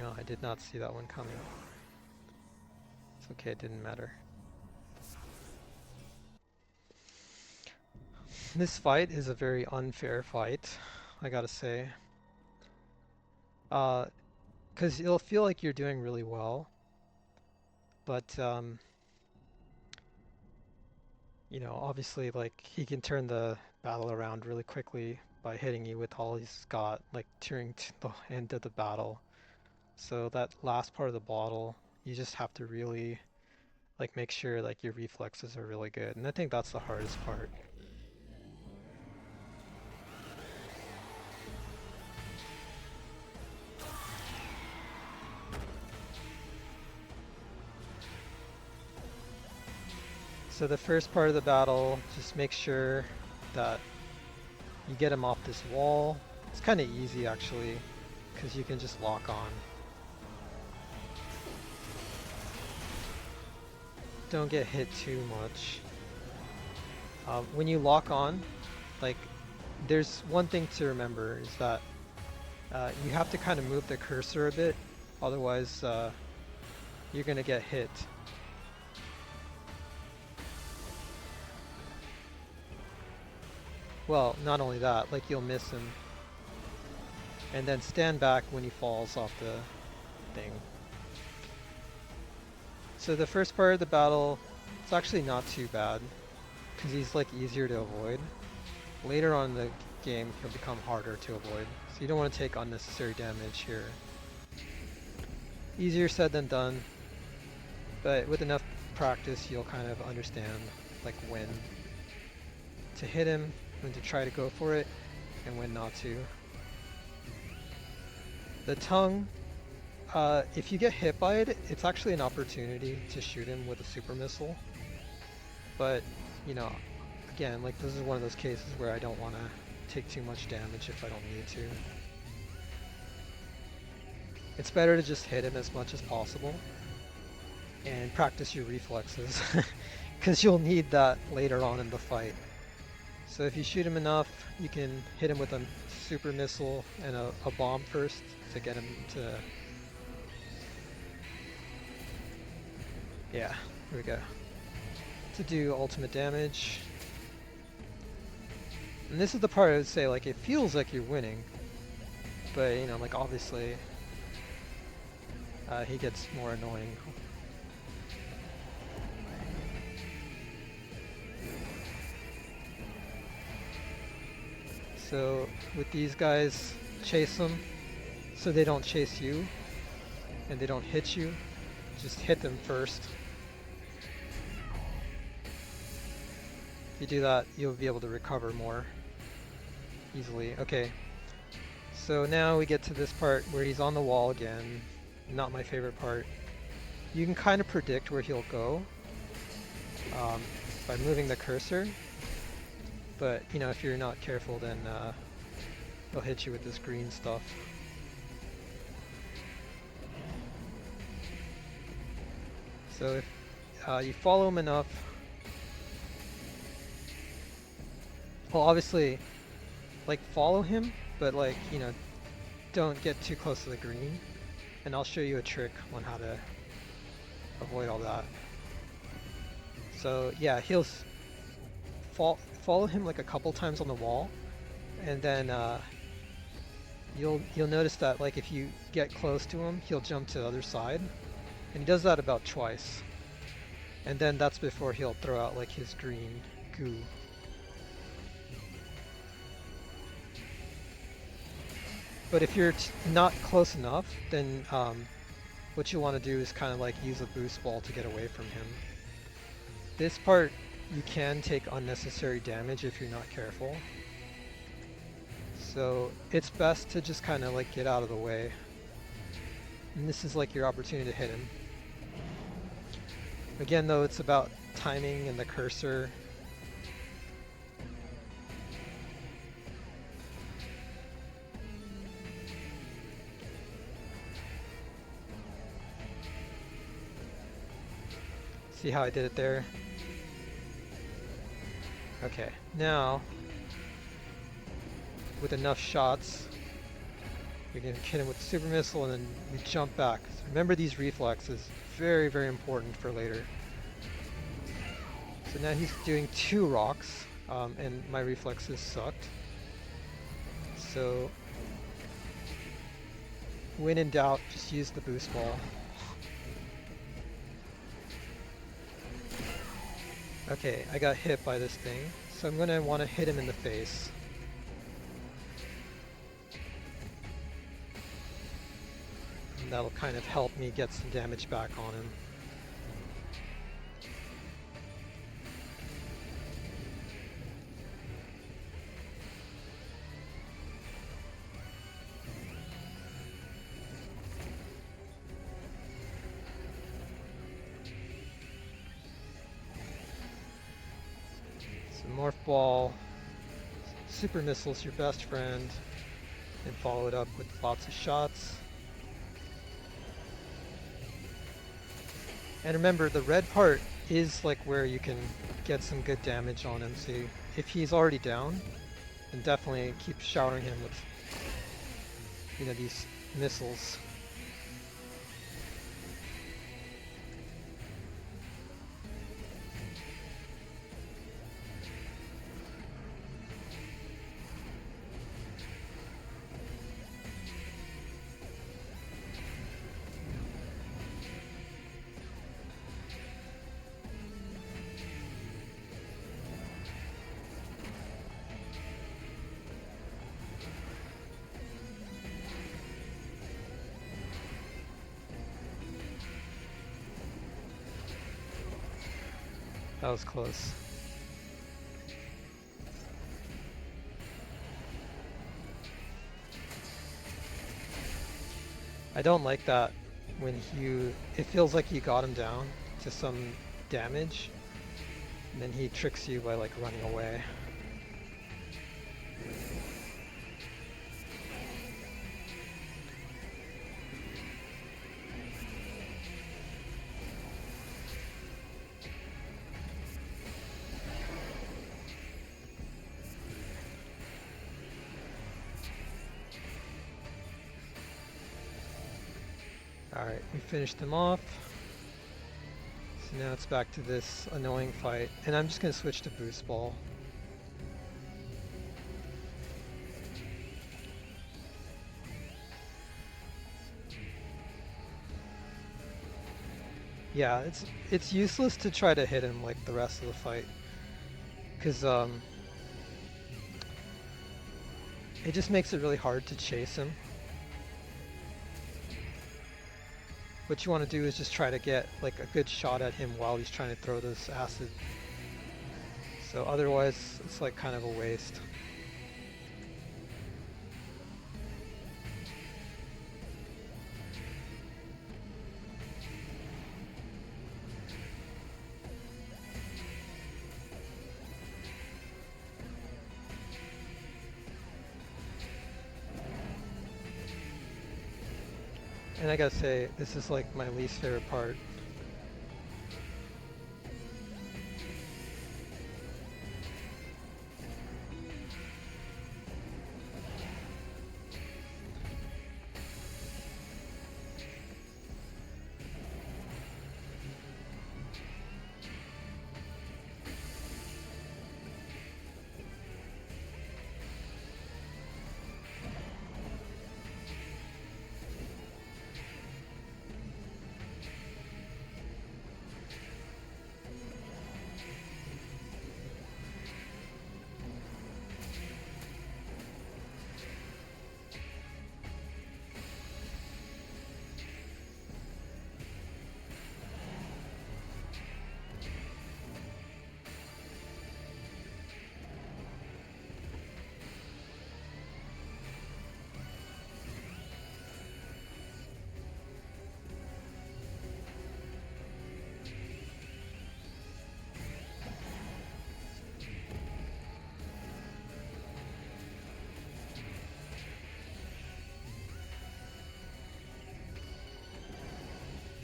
No, I did not see that one coming. It's okay, it didn't matter. This fight is a very unfair fight, I gotta say. Because it'll feel like you're doing really well, but you know, obviously, like he can turn the battle around really quickly by hitting you with all he's got, like during the end of the battle. So that last part of the bottle, you just have to really like make sure like your reflexes are really good, and I think that's the hardest part. So the first part of the battle, just make sure that you get him off this wall. It's kind of easy actually, because you can just lock on. Don't get hit too much. When you lock on, like, there's one thing to remember is that you have to kind of move the cursor a bit, otherwise you're gonna get hit. Well, not only that, like you'll miss him. And then stand back when he falls off the thing. So the first part of the battle, it's actually not too bad, because he's like easier to avoid. Later on in the game, he'll become harder to avoid, so you don't want to take unnecessary damage here. Easier said than done, but with enough practice, you'll kind of understand like when to hit him, when to try to go for it, and when not to. The tongue, if you get hit by it, it's actually an opportunity to shoot him with a super missile. But, you know, again, like this is one of those cases where I don't want to take too much damage if I don't need to. It's better to just hit him as much as possible and practice your reflexes, because you'll need that later on in the fight. So if you shoot him enough, you can hit him with a super missile and a bomb first to get him to... Yeah, here we go. To do ultimate damage. And this is the part I would say, like, it feels like you're winning, but, you know, like, obviously, he gets more annoying. So with these guys, chase them so they don't chase you and they don't hit you. Just hit them first. If you do that, you'll be able to recover more easily. Okay, so now we get to this part where he's on the wall again. Not my favorite part. You can kind of predict where he'll go by moving the cursor. But, you know, if you're not careful, then he'll hit you with this green stuff. So if you follow him enough, well, obviously, like, follow him, but, like, you know, don't get too close to the green. And I'll show you a trick on how to avoid all that. So, yeah, he'll follow him like a couple times on the wall, and then you'll notice that, like, if you get close to him, he'll jump to the other side, and he does that about twice. And then that's before he'll throw out like his green goo. But if you're not close enough, then what you want to do is kind of like use a boost ball to get away from him. This part, you can take unnecessary damage if you're not careful. So it's best to just kind of like get out of the way. And this is like your opportunity to hit him. Again though, it's about timing and the cursor. See how I did it there? Okay, now with enough shots, We can hit him with super missile and then we jump back. So remember these reflexes, very, very important for later. So now he's doing 2 rocks, and my reflexes sucked. So when in doubt, just use the boost ball. Okay, I got hit by this thing, so I'm gonna want to hit him in the face. And that'll kind of help me get some damage back on him. So Morph Ball, Super Missile's your best friend, and follow it up with lots of shots. And remember, the red part is like where you can get some good damage on him. So if he's already down, then definitely keep showering him with, you know, these missiles. That was close. I don't like that when it feels like you got him down to some damage, and then he tricks you by like running away. Alright, we finished him off. So now it's back to this annoying fight, and I'm just going to switch to Boost Ball. Yeah, it's useless to try to hit him like the rest of the fight, because it just makes it really hard to chase him. What you want to do is just try to get like a good shot at him while he's trying to throw this acid. So otherwise, it's like kind of a waste. And I gotta say, this is like my least favorite part.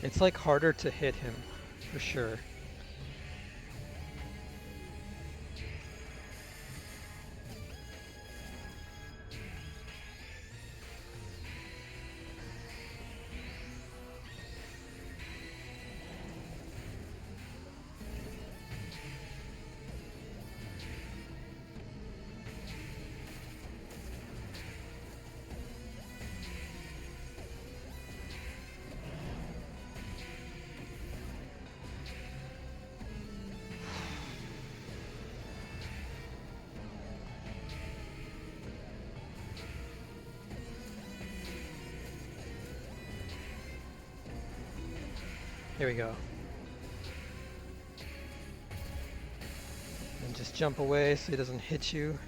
It's like harder to hit him, for sure. Here we go. And just jump away so he doesn't hit you.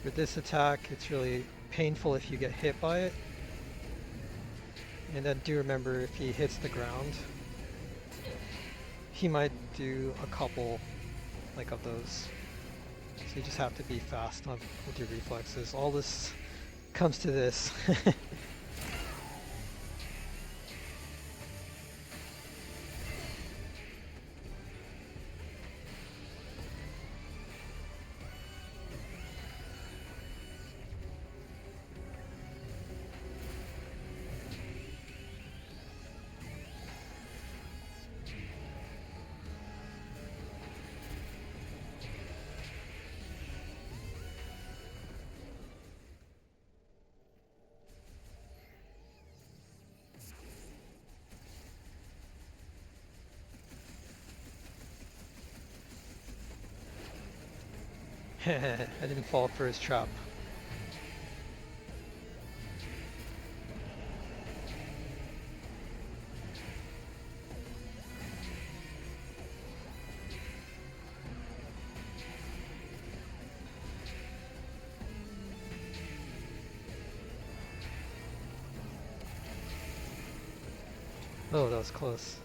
With this attack, it's really painful if you get hit by it. And then do remember, if he hits the ground, he might do a couple like of those. So you just have to be fast with your reflexes. All this comes to this. I didn't fall for his trap. Oh, that was close.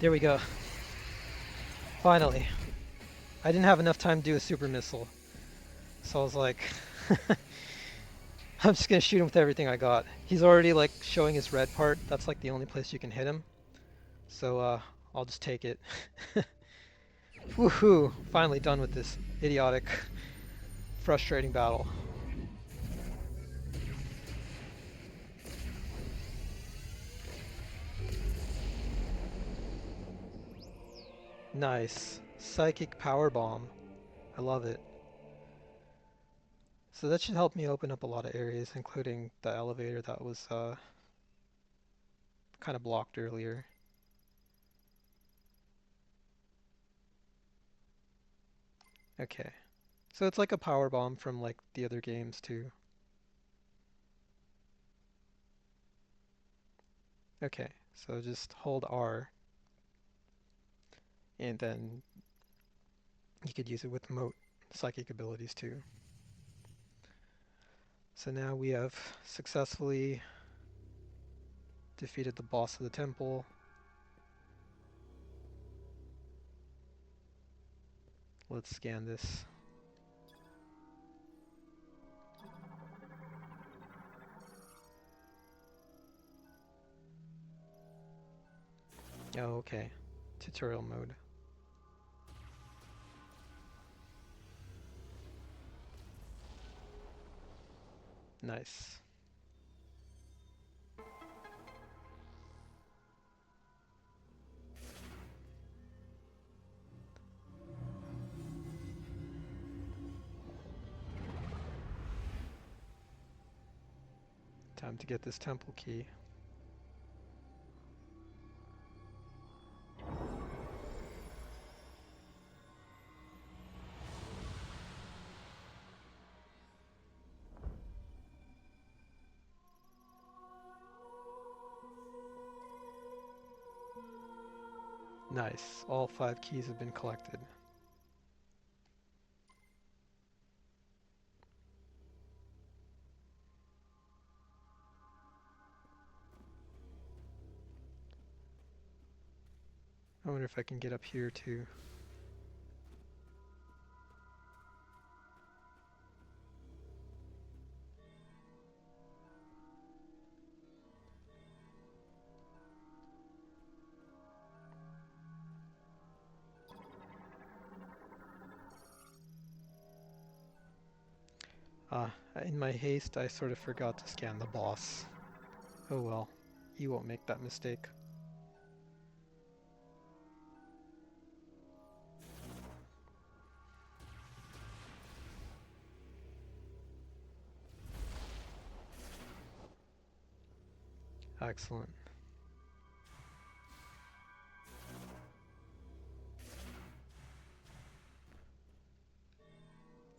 There we go. Finally. I didn't have enough time to do a super missile. So I was like, I'm just gonna shoot him with everything I got. He's already like showing his red part. That's like the only place you can hit him. So I'll just take it. Woohoo! Finally done with this idiotic, frustrating battle. Nice. Psychic power bomb. I love it. So that should help me open up a lot of areas, including the elevator that was kind of blocked earlier. Okay. So it's like a power bomb from like the other games too. Okay, so just hold R and then you could use it with mote psychic abilities too. So now we have successfully defeated the boss of the temple. Let's scan this. Oh, okay. Tutorial mode. Nice. Time to get this temple key. Nice. All 5 keys have been collected. I wonder if I can get up here too. In my haste, I sort of forgot to scan the boss. Oh well, you won't make that mistake. Excellent.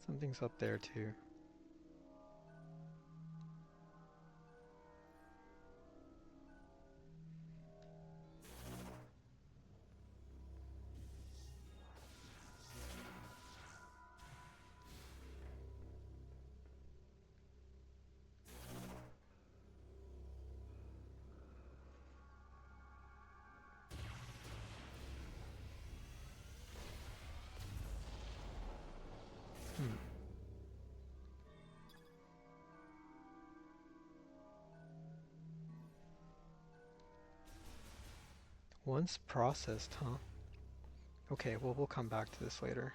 Something's up there too. Hmm. Once processed, huh? Okay, well, we'll come back to this later.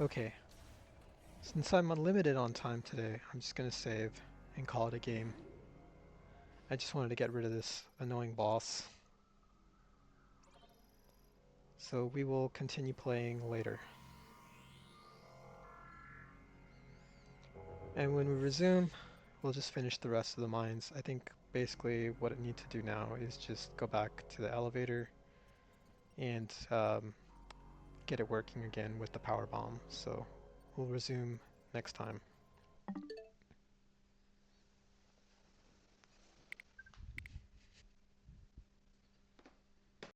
Okay, since I'm unlimited on time today, I'm just gonna save and call it a game. I just wanted to get rid of this annoying boss. So we will continue playing later. And when we resume, we'll just finish the rest of the mines. I think basically what I need to do now is just go back to the elevator and get it working again with the power bomb. So we'll resume next time.